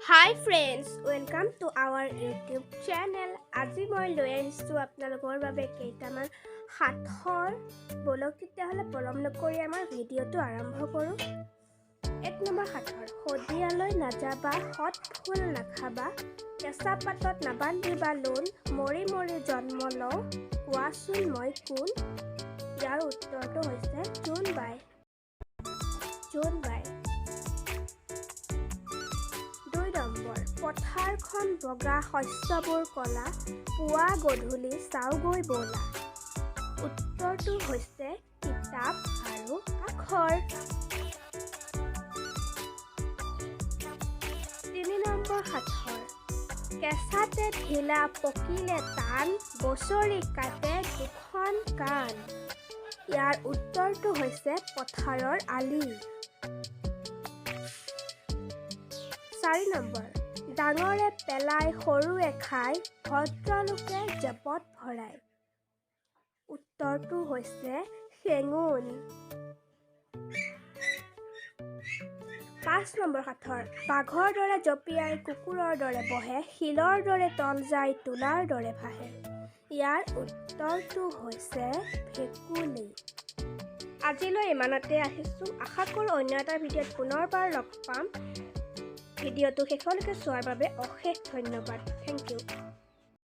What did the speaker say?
Hi friends, welcome to our YouTube channel. আজি মই লৈ আহিছোঁ আপোনালোকৰ বাবে কেইটামান সাঁথৰ বলক তেতিয়াহ'লে পলম নকৰি আমাৰ ভিডিঅ'টো আৰম্ভ কৰোঁ। 1 নম্বৰ সাঁথৰ শদিয়ালৈ নাযাবা সৎ ফুল নাখাবা কেঁচা পাতত নাবান্ধিবা লোন মৰি মৰি জন্ম লওঁ কোৱাচোন মই কোন। ইয়াৰ উত্তৰটো হৈছে জোনবাই। 2 নম্বৰ পথাৰখন বগা শস্যবোৰ কলা পুৱা গধূলি চাওগৈ বলা। উত্তৰটো হৈছে কিতাপ আৰু আখৰ। 3 নম্বৰ সাঁথৰ কেঁচাতে ঢিলা পকিলে টান বছৰি কাটে দুখন কাণ। ইয়াৰ উত্তৰটো হৈছে পথাৰৰ আলি। 4 নম্বৰ ডাঙৰে পেলাই সৰুৱে খাই ভদ্ৰলোকে জেপত ভৰাই। উত্তৰটো হৈছে চেঙুন। 5 নম্বৰ সাঁথৰ বাঘৰ দৰে জঁপিয়াই কুকুৰৰ দৰে বহে শিলৰ দৰে তল যায় তোলাৰ দৰে ভাহে। ইয়াৰ উত্তৰটো হৈছে ভেকুলী। আজিলৈ ইমানতে আহিছোঁ। আশা কৰোঁ অন্য এটা ভিডিঅ'ত পুনৰবাৰ লগ পাম। ভিডিঅ'টো শেষলৈকে চোৱাৰ বাবে অশেষ ধন্যবাদ। Thank U.